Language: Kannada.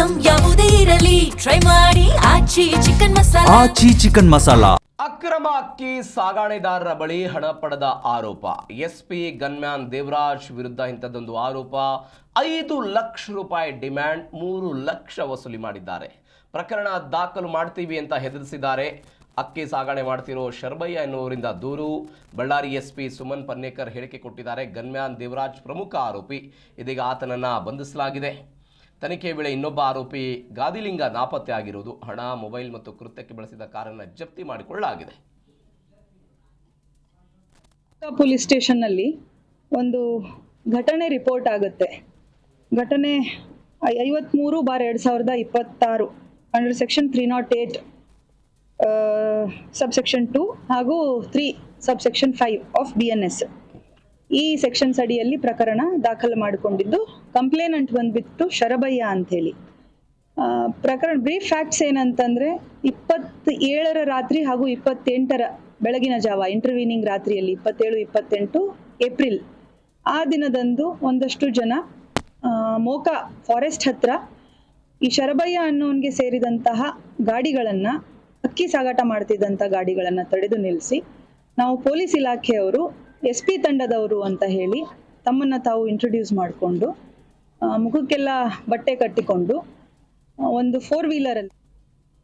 ಐಟಂ ಯಾವುದೇ ಇರಲಿ ಟ್ರೈ ಮಾಡಿ ಆಚಿ ಚಿಕನ್ ಮಸಾಲಾ. ಅಕ್ರಮ ಅಕ್ಕಿ ಸಾಗಾಣೆದಾರರ ಬಳಿ ಹಣ ಪಡೆದ ಆರೋಪ. ಎಸ್ಪಿ ಗನ್ಮ್ಯಾನ್ ದೇವರಾಜ್ ವಿರುದ್ಧ ಇಂಥದ್ದೊಂದು ಆರೋಪ. 5 ಲಕ್ಷ ರೂಪಾಯಿ ಡಿಮ್ಯಾಂಡ್, 3 ಲಕ್ಷ ವಸೂಲಿ ಮಾಡಿದ್ದಾರೆ. ಪ್ರಕರಣ ದಾಖಲು ಮಾಡ್ತೀವಿ ಅಂತ ಹೆದರಿಸಿದ್ದಾರೆ. ಅಕ್ಕಿ ಸಾಗಣೆ ಮಾಡ್ತಿರೋ ಶರ್ಬಯ್ಯ ಎನ್ನುವರಿಂದ ದೂರು. ಬಳ್ಳಾರಿ ಎಸ್ಪಿ ಸುಮನ್ ಪನ್ನೇಕರ್ ಹೇಳಿಕೆ ಕೊಟ್ಟಿದ್ದಾರೆ. ಗನ್ಮ್ಯಾನ್ ದೇವರಾಜ್ ಪ್ರಮುಖ ಆರೋಪಿ. ಇದೀಗ ಆತನನ್ನು ಬಂಧಿಸಲಾಗಿದೆ. ತನಿಖೆ ವೇಳೆ ಇನ್ನೊಬ್ಬ ಆರೋಪಿ ಗಾದಿಲಿಂಗ ನಾಪತ್ತೆ ಆಗಿರುವುದು. ಹಣ, ಮೊಬೈಲ್ ಮತ್ತು ಕೃತ್ಯಕ್ಕೆ ಬಳಸಿದ ಕಾರನ್ನು ಜಪ್ತಿ ಮಾಡಿಕೊಳ್ಳಲಾಗಿದೆ. ಪೊಲೀಸ್ ಸ್ಟೇಷನ್ನಲ್ಲಿ ಒಂದು ಘಟನೆ ರಿಪೋರ್ಟ್ ಆಗುತ್ತೆ. ಘಟನೆ 53/2026 ಅಂಡರ್ ಸೆಕ್ಷನ್ 308 ಸಬ್ಸೆಕ್ಷನ್ 2 ಹಾಗೂ 3 ಸಬ್ಸೆಕ್ಷನ್ 5 ಆಫ್ BNS. ಈ ಸೆಕ್ಷನ್ಸ್ ಅಡಿಯಲ್ಲಿ ಪ್ರಕರಣ ದಾಖಲು ಮಾಡಿಕೊಂಡಿದ್ದು, ಕಂಪ್ಲೇನೆಂಟ್ ಬಂದ್ಬಿಟ್ಟು ಶರಬಯ್ಯ ಅಂಥೇಳಿ. ಪ್ರಕರಣ ಬ್ರೀಫ್ ಫ್ಯಾಕ್ಟ್ಸ್ ಏನಂತಂದ್ರೆ 27ರ ರಾತ್ರಿ ಹಾಗೂ 28ರ ಬೆಳಗಿನ ಜಾವ, ಇಂಟರ್ವೀನಿಂಗ್ ರಾತ್ರಿಯಲ್ಲಿ 27-28 ಏಪ್ರಿಲ್ ಆ ದಿನದಂದು ಒಂದಷ್ಟು ಜನ ಮೋಕಾ ಫಾರೆಸ್ಟ್ ಹತ್ರ ಈ ಶರಬಯ್ಯ ಅನ್ನೋನ್ಗೆ ಸೇರಿದಂತಹ ಗಾಡಿಗಳನ್ನ, ಅಕ್ಕಿ ಸಾಗಾಟ ಮಾಡ್ತಿದ್ದಂಥ ಗಾಡಿಗಳನ್ನ ತಡೆದು ನಿಲ್ಲಿಸಿ, ನಾವು ಪೊಲೀಸ್ ಇಲಾಖೆಯವರು SP ತಂಡದವರು ಅಂತ ಹೇಳಿ ತಮ್ಮನ್ನ ತಾವು ಇಂಟ್ರೊಡ್ಯೂಸ್ ಮಾಡಿಕೊಂಡು, ಮುಖಕ್ಕೆಲ್ಲ ಬಟ್ಟೆ ಕಟ್ಟಿಕೊಂಡು ಒಂದು 4 ವೀಲರಲ್ಲಿ